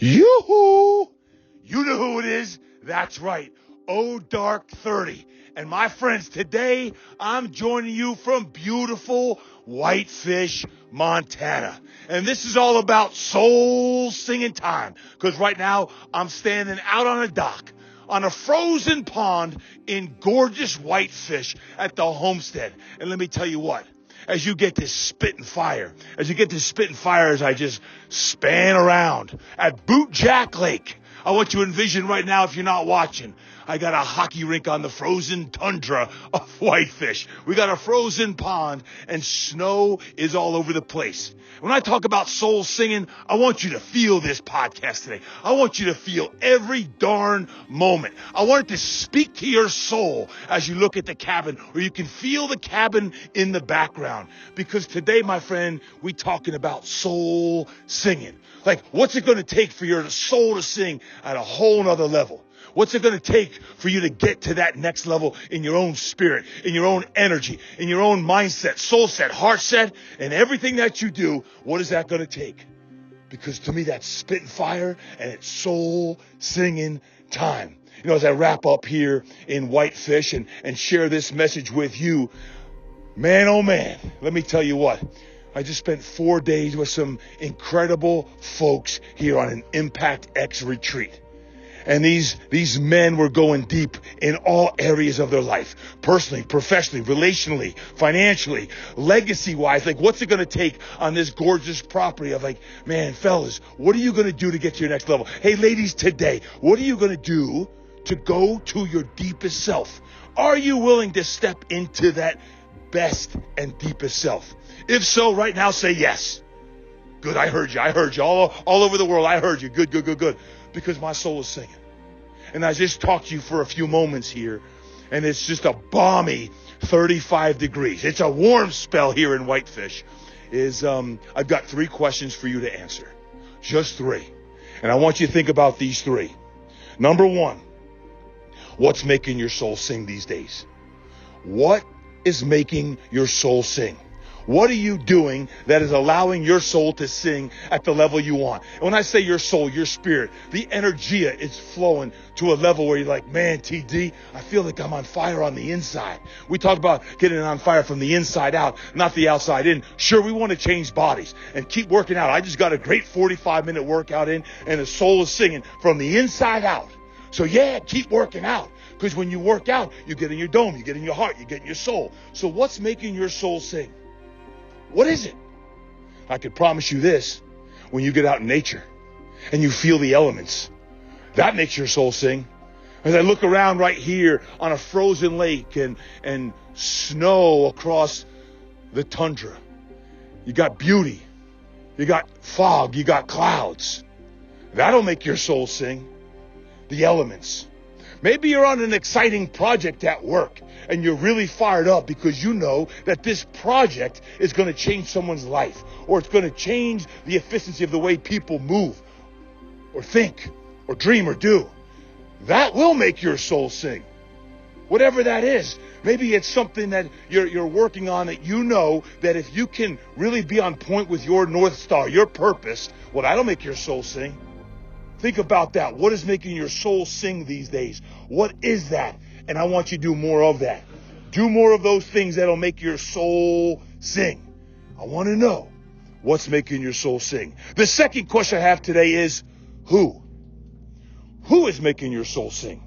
Yoo-hoo! You know who it is? That's right. Oh Dark 30. And my friends, today I'm joining you from beautiful Whitefish, Montana. And this is all about soul singing time. Because right now I'm standing out on a dock on a frozen pond in gorgeous Whitefish at the Homestead. And let me tell you what. As you get this Spittin-Fire, as I just span around at Bootjack Lake, I want you to envision right now, if you're not watching, I got a hockey rink on the frozen tundra of Whitefish. We got a frozen pond and snow is all over the place. When I talk about soul singing, I want you to feel this podcast today. I want you to feel every darn moment. I want it to speak to your soul as you look at the cabin, or you can feel the cabin in the background. Because today, my friend, we're talking about soul singing. Like, what's it going to take for your soul to sing at a whole nother level? What's it going to take for you to get to that next level in your own spirit, in your own energy, in your own mindset, soul set, heart set, and everything that you do? What is that going to take? Because to me, that's Spittin-Fire and it's soul singing time. You know, as I wrap up here in Whitefish and share this message with you, man, oh man, let me tell you what. I just spent 4 days with some incredible folks here on an Impact X retreat. And these men were going deep in all areas of their life. Personally, professionally, relationally, financially, legacy-wise. Like, what's it going to take on this gorgeous property of like, man, fellas, what are you going to do to get to your next level? Hey, ladies, today, what are you going to do to go to your deepest self? Are you willing to step into that best and deepest self? If so, right now, say yes. Good, I heard you. All over the world, I heard you. Good. Because my soul is singing. And I just talked to you for a few moments here, and it's just a balmy 35 degrees. It's a warm spell here in Whitefish. I've got 3 questions for you to answer. Just 3. And I want you to think about these 3. Number 1, what's making your soul sing these days? What is making your soul sing? What are you doing that is allowing your soul to sing at the level you want? And when I say your soul, your spirit, the energia is flowing to a level where you're like, man, TD, I feel like I'm on fire on the inside. We talk about getting on fire from the inside out, not the outside in. Sure, we want to change bodies and keep working out. I just got a great 45-minute workout in, and the soul is singing from the inside out. So yeah, keep working out. Because when you work out, you get in your dome, you get in your heart, you get in your soul. So what's making your soul sing? What is it? I can promise you this. When you get out in nature and you feel the elements, that makes your soul sing. As I look around right here on a frozen lake and snow across the tundra, you got beauty, you got fog, you got clouds. That'll make your soul sing. The elements. Maybe you're on an exciting project at work and you're really fired up because you know that this project is going to change someone's life, or it's going to change the efficiency of the way people move or think or dream or do. That will make your soul sing. Whatever that is. Maybe it's something that you're working on that you know that if you can really be on point with your North Star, your purpose, well, that'll make your soul sing. Think about that. What is making your soul sing these days? What is that? And I want you to do more of that. Do more of those things that'll make your soul sing. I want to know what's making your soul sing. The second question I have today is who? Who is making your soul sing?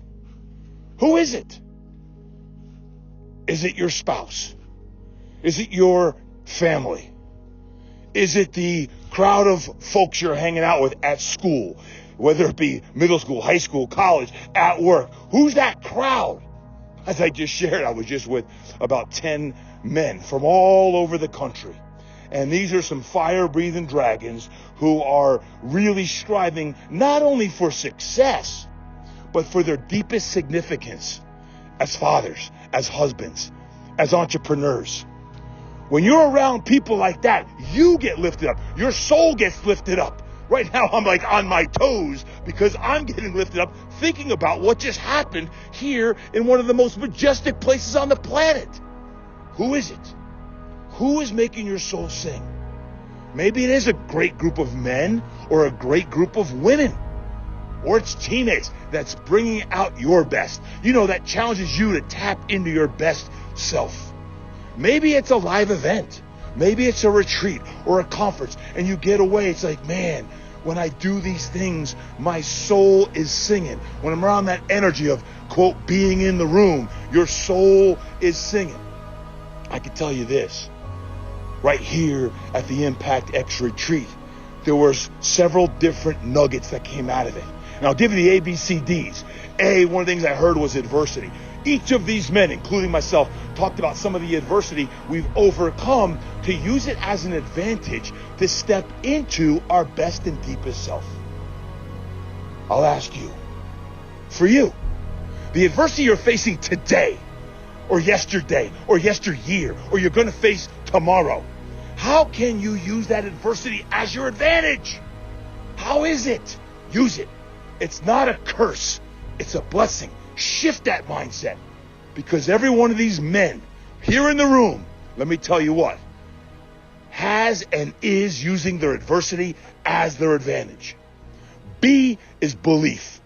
Who is it? Is it your spouse? Is it your family? Is it the crowd of folks you're hanging out with at school? Whether it be middle school, high school, college, at work. Who's that crowd? As I just shared, I was just with about 10 men from all over the country. And these are some fire-breathing dragons who are really striving not only for success, but for their deepest significance as fathers, as husbands, as entrepreneurs. When you're around people like that, you get lifted up. Your soul gets lifted up. Right now, I'm like on my toes because I'm getting lifted up thinking about what just happened here in one of the most majestic places on the planet. Who is it? Who is making your soul sing? Maybe it is a great group of men or a great group of women. Or it's teammates that's bringing out your best. That challenges you to tap into your best self. Maybe it's a live event. Maybe it's a retreat or a conference and you get away. It's like, man, when I do these things, my soul is singing. When I'm around that energy of, quote, being in the room, your soul is singing. I can tell you this. Right here at the Impact X Retreat, there were several different nuggets that came out of it. And I'll give you the ABCDs. One of the things I heard was adversity. Each of these men, including myself, talked about some of the adversity we've overcome to use it as an advantage to step into our best and deepest self. I'll ask you, for you, the adversity you're facing today, or yesterday, or yesteryear, or you're going to face tomorrow, how can you use that adversity as your advantage? How is it? Use it. It's not a curse. It's a blessing. Shift that mindset. Because every one of these men here in the room, let me tell you what, has and is using their adversity as their advantage. B is belief.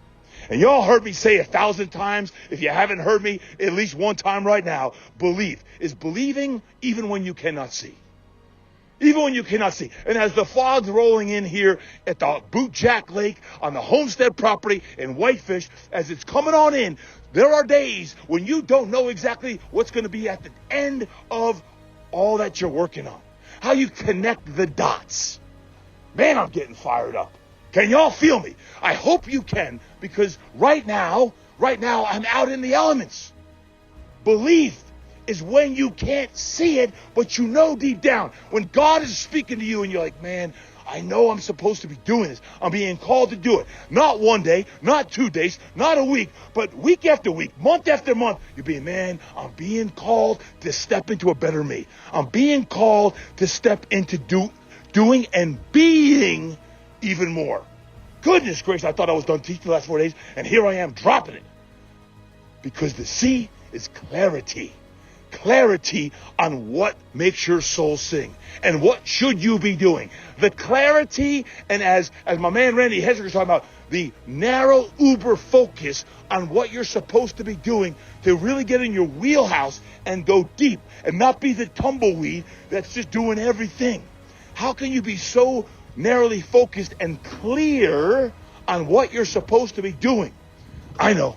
And y'all heard me say 1,000 times, if you haven't heard me at least one time right now, belief is believing even when you cannot see. Even when you cannot see. And as the fog's rolling in here at the Bootjack Lake on the Homestead property in Whitefish, as it's coming on in, there are days when you don't know exactly what's going to be at the end of all that you're working on. How you connect the dots. Man, I'm getting fired up. Can y'all feel me? I hope you can, because right now I'm out in the elements. Belief is when you can't see it, but you know deep down. When God is speaking to you and you're like, man, I know I'm supposed to be doing this. I'm being called to do it. Not one day, not 2 days, not a week, but week after week, month after month. You're being, man, I'm being called to step into a better me. I'm being called to step into doing and being even more. Goodness gracious, I thought I was done teaching the last 4 days, and here I am dropping it. Because the C is clarity. Clarity on what makes your soul sing and what should you be doing. The clarity, and as my man Randy Hesser was talking about, the narrow uber focus on what you're supposed to be doing to really get in your wheelhouse and go deep and not be the tumbleweed that's just doing everything. How can you be so narrowly focused and clear on what you're supposed to be doing? I know.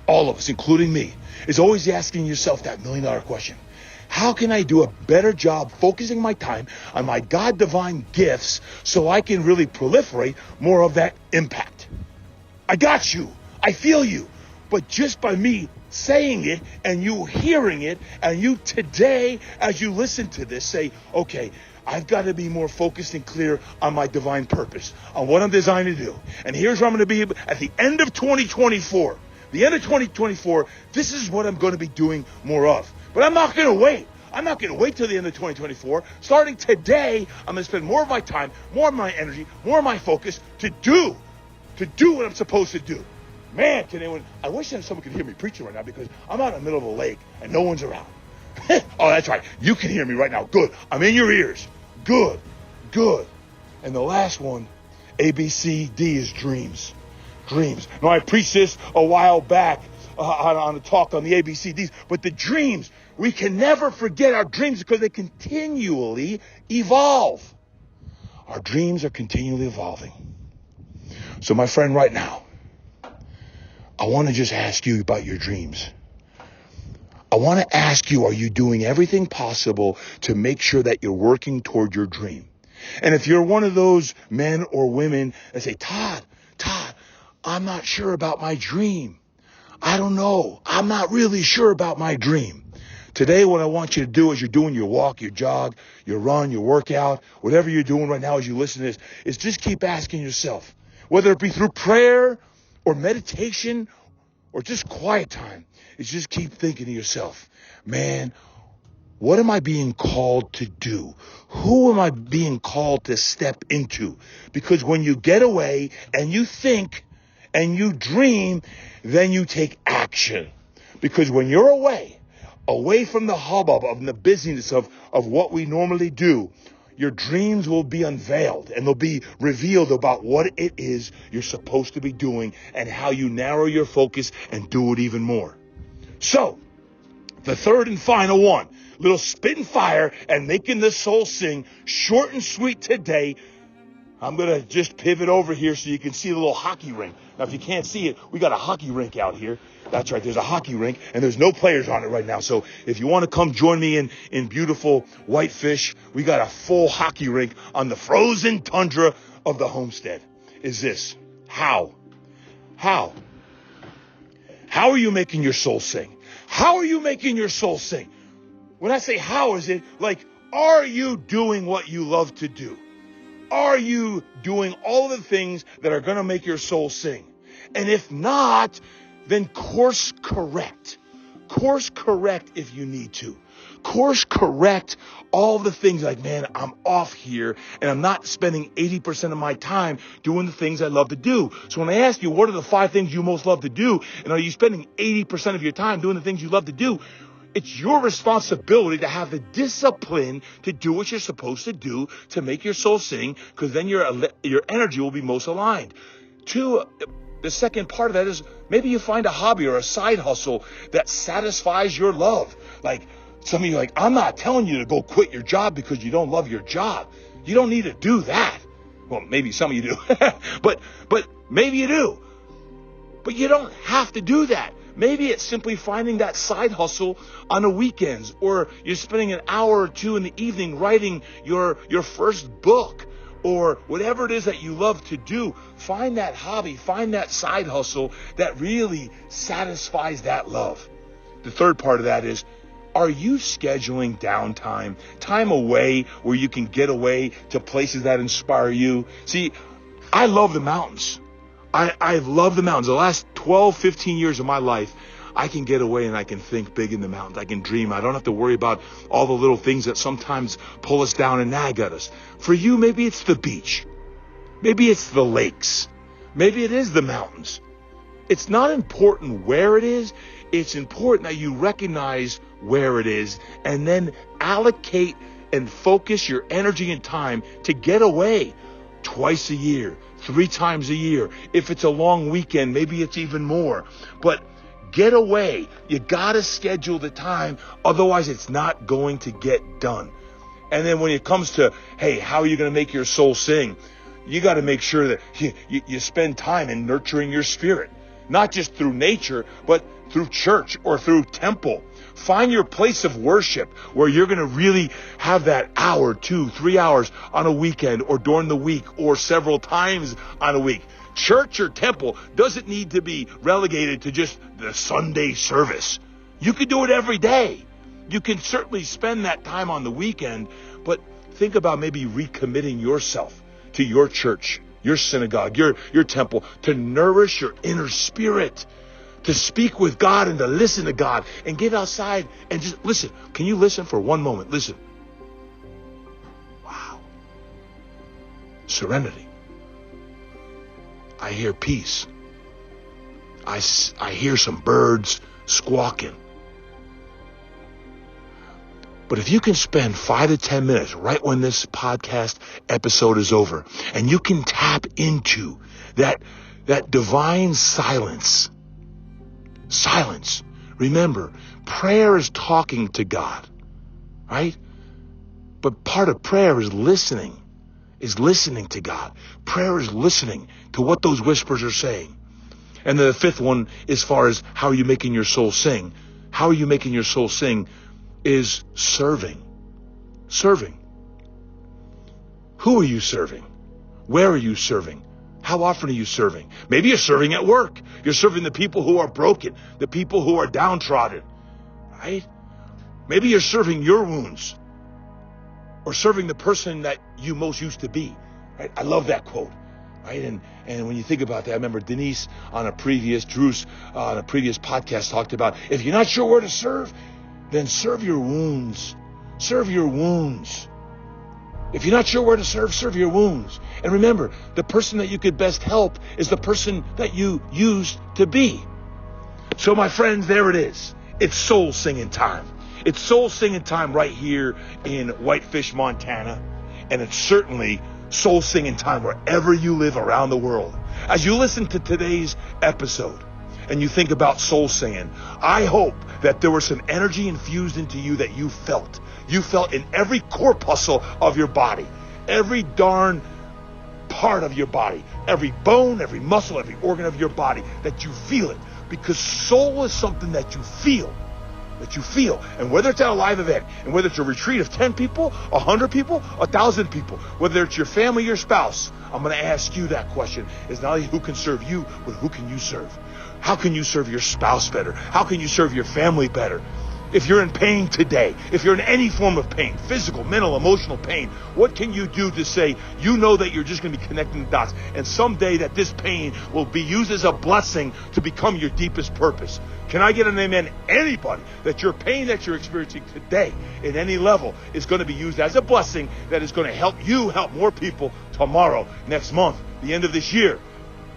All of us, including me, is always asking yourself that $1 million question. How can I do a better job focusing my time on my God-divine gifts so I can really proliferate more of that impact? I got you. I feel you. But just by me saying it and you hearing it, and you today, as you listen to this, say, okay, I've got to be more focused and clear on my divine purpose, on what I'm designed to do. And here's where I'm going to be at the end of 2024. The end of 2024, this is what I'm going to be doing more of. But I'm not going to wait. I'm not going to wait till the end of 2024. Starting today, I'm going to spend more of my time, more of my energy, more of my focus to do what I'm supposed to do. Man, I wish that someone could hear me preaching right now, because I'm out in the middle of a lake and no one's around. Oh, that's right. You can hear me right now. Good. I'm in your ears. Good. And the last one, ABCD, is dreams. Dreams. Now, I preached this a while back on a talk on the ABCDs, but the dreams, we can never forget our dreams because they continually evolve. Our dreams are continually evolving. So, my friend, right now, I want to just ask you about your dreams. I want to ask you, are you doing everything possible to make sure that you're working toward your dream? And if you're one of those men or women that say, Todd, I'm not sure about my dream. I don't know. I'm not really sure about my dream. Today, what I want you to do as you're doing your walk, your jog, your run, your workout, whatever you're doing right now as you listen to this, is just keep asking yourself, whether it be through prayer or meditation or just quiet time, is just keep thinking to yourself, man, what am I being called to do? Who am I being called to step into? Because when you get away and you think and you dream, then you take action. Because when you're away from the hubbub of the busyness of what we normally do, your dreams will be unveiled and they'll be revealed about what it is you're supposed to be doing and how you narrow your focus and do it even more. So, the third and final one, little Spittin-Fire and making the soul sing, short and sweet today. I'm going to just pivot over here so you can see the little hockey rink. Now, if you can't see it, we got a hockey rink out here. That's right, there's a hockey rink, and there's no players on it right now. So if you want to come join me in beautiful Whitefish, we got a full hockey rink on the frozen tundra of the Homestead. Is this? How? How are you making your soul sing? How are you making your soul sing? When I say how, is it like, are you doing what you love to do? Are you doing all of the things that are going to make your soul sing? And if not, then course correct. Course correct if you need to. Course correct all the things like, man, I'm off here and I'm not spending 80% of my time doing the things I love to do. So when I ask you, what are the 5 things you most love to do? And are you spending 80% of your time doing the things you love to do? It's your responsibility to have the discipline to do what you're supposed to do to make your soul sing, because then your energy will be most aligned. 2, the second part of that is maybe you find a hobby or a side hustle that satisfies your love. Like some of you are like, I'm not telling you to go quit your job because you don't love your job. You don't need to do that. Well, maybe some of you do, but maybe you do. But you don't have to do that. Maybe it's simply finding that side hustle on the weekends, or you're spending an hour or 2 in the evening writing your first book, or whatever it is that you love to do. Find that hobby, find that side hustle that really satisfies that love. The third part of that is, are you scheduling downtime, time away where you can get away to places that inspire you? See, I love the mountains. I love the mountains. The last 12, 15 years of my life, I can get away and I can think big in the mountains. I can dream. I don't have to worry about all the little things that sometimes pull us down and nag at us. For you, maybe it's the beach. Maybe it's the lakes. Maybe it is the mountains. It's not important where it is. It's important that you recognize where it is and then allocate and focus your energy and time to get away twice a year, 3 times a year. If it's a long weekend, maybe it's even more. But get away. You got to schedule the time. Otherwise, it's not going to get done. And then when it comes to, hey, how are you going to make your soul sing? You got to make sure that you spend time in nurturing your spirit. Not just through nature, but through church or through temple. Find your place of worship where you're going to really have that hour, 2, 3 hours on a weekend or during the week or several times on a week. Church or temple doesn't need to be relegated to just the Sunday service. You can do it every day. You can certainly spend that time on the weekend, but think about maybe recommitting yourself to your church, your synagogue, your temple, to nourish your inner spirit, to speak with God and to listen to God and get outside and just listen. Can you listen for one moment? Listen. Wow. Serenity. I hear peace. I hear some birds squawking. But if you can spend 5 to 10 minutes right when this podcast episode is over, and you can tap into that divine silence. Silence. Remember, prayer is talking to God, right? But part of prayer is listening to God. Prayer is listening to what those whispers are saying. And the 5th one, as far as how are you making your soul sing? How are you making your soul sing is serving. Serving. Who are you serving? Where are you serving? How often are you serving? Maybe you're serving at work. You're serving the people who are broken, the people who are downtrodden, right? Maybe you're serving your wounds or serving the person that you most used to be, right? I love that quote, right? And when you think about that, I remember Denise on a previous podcast talked about, if you're not sure where to serve, then serve your wounds. Serve your wounds. If you're not sure where to serve your wounds. And remember, the person that you could best help is the person that you used to be. So my friends, there it is. It's soul singing time. It's soul singing time right here in Whitefish, Montana. and it's certainly soul singing time wherever you live around the world. As you listen to today's episode and you think about soul singing, I hope that there was some energy infused into you that you felt. You felt in every corpuscle of your body, every darn part of your body, every bone, every muscle, every organ of your body, that you feel it. Because soul is something that you feel. And whether it's at a live event, and whether it's a retreat of 10 people, 100 people, 1,000 people, whether it's your family, your spouse, I'm going to ask you that question. It's not only who can serve you, but who can you serve? How can you serve your spouse better? How can you serve your family better? If you're in pain today, if you're in any form of pain, physical, mental, emotional pain, what can you do to say, you know that you're just going to be connecting the dots, and someday that this pain will be used as a blessing to become your deepest purpose? Can I get an amen? Anybody, that your pain that you're experiencing today at any level is going to be used as a blessing that is going to help you help more people tomorrow, next month, the end of this year.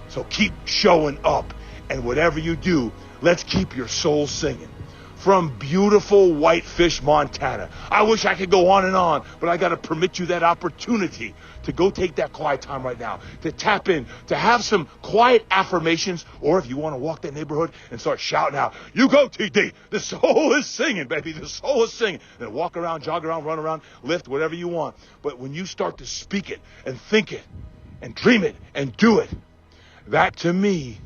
So keep showing up, and whatever you do, let's keep your soul singing. From beautiful Whitefish, Montana. I wish I could go on, but I got to permit you that opportunity to go take that quiet time right now, to tap in, to have some quiet affirmations, or if you want to walk that neighborhood and start shouting out, you go, TD, the soul is singing, baby, the soul is singing. Then walk around, jog around, run around, lift, whatever you want. But when you start to speak it and think it and dream it and do it, that to me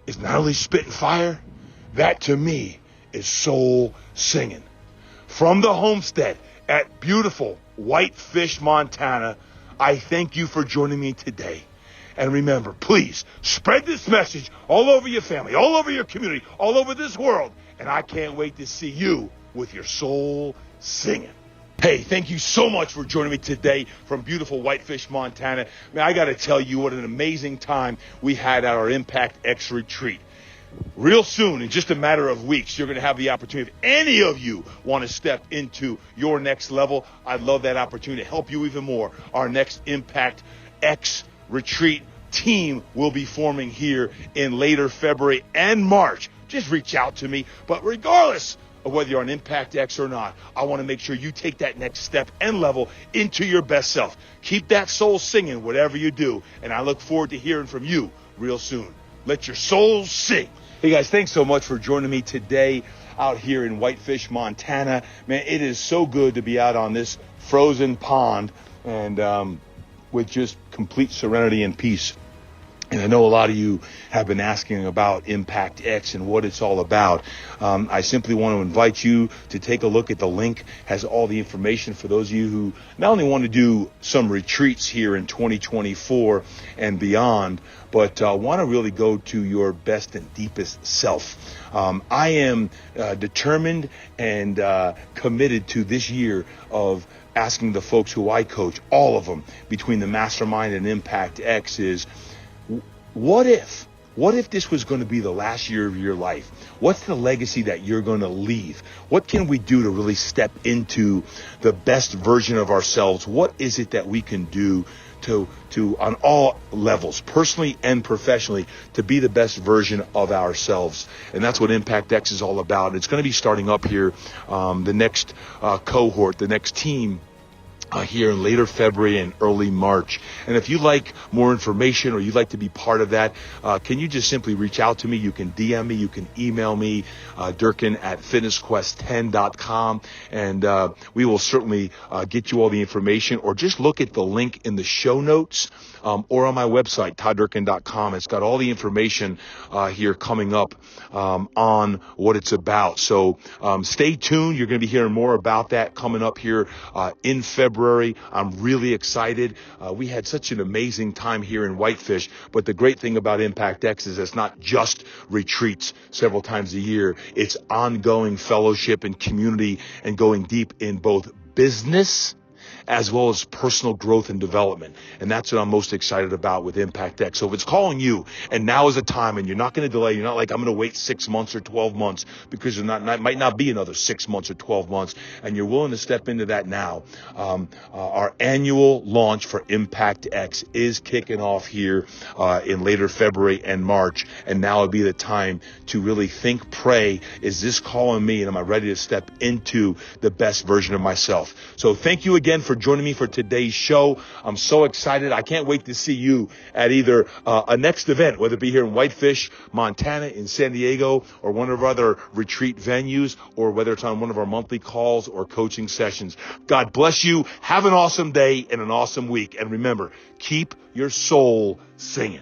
is not only Spittin-Fire, that to me is soul singing. From the Homestead at beautiful Whitefish, Montana, I thank you for joining me today. And remember, please spread this message all over your family, all over your community, all over this world. And I can't wait to see you with your soul singing. Hey, thank you so much for joining me today from beautiful Whitefish, Montana. Man, I got to tell you what an amazing time we had at our Impact X retreat. Real soon, in just a matter of weeks, you're going to have the opportunity. If any of you want to step into your next level, I'd love that opportunity to help you even more. Our next Impact X retreat team will be forming here in later February and March. Just reach out to me. But regardless of whether you're on Impact X or not, I want to make sure you take that next step and level into your best self. Keep that soul singing, whatever you do. And I look forward to hearing from you real soon. Let your soul sing. Hey guys, thanks so much for joining me today out here in Whitefish, Montana. Man, it is so good to be out on this frozen pond and with just complete serenity and peace. And I know a lot of you have been asking about Impact X and what it's all about. I simply want to invite you to take a look at the link. It has all the information for those of you who not only want to do some retreats here in 2024 and beyond, but want to really go to your best and deepest self. I am determined and committed to this year of asking the folks who I coach, all of them, between the Mastermind and Impact X, is what if this was going to be the last year of your life? What's the legacy that you're going to leave? What can we do to really step into the best version of ourselves? What is it that we can do to on all levels, personally and professionally, to be the best version of ourselves? And that's what Impact X is all about. It's going to be starting up here, the next cohort, the next team, here in later February and early March. And if you'd like more information or you'd like to be part of that, can you just simply reach out to me? You can DM me, you can email me, Durkin@fitnessquest10.com, and we will certainly get you all the information, or just look at the link in the show notes or on my website, todddurkin.com. It's got all the information here coming up on what it's about. So stay tuned. You're going to be hearing more about that coming up here in February. I'm really excited. We had such an amazing time here in Whitefish, but the great thing about Impact X is it's not just retreats several times a year. It's ongoing fellowship and community and going deep in both business as well as personal growth and development. And that's what I'm most excited about with Impact X. So if it's calling you, and now is the time, and you're not going to delay, you're not like, I'm going to wait 6 months or 12 months, because might not be another 6 months or 12 months, and you're willing to step into that now. Our annual launch for Impact X is kicking off here in later February and March. And now would be the time to really think, pray, is this calling me, and am I ready to step into the best version of myself? So thank you again for joining me for today's show. I'm so excited. I can't wait to see you at either a next event, whether it be here in Whitefish, Montana, in San Diego, or one of our other retreat venues, or whether it's on one of our monthly calls or coaching sessions. God bless you. Have an awesome day and an awesome week. And remember, keep your soul singing.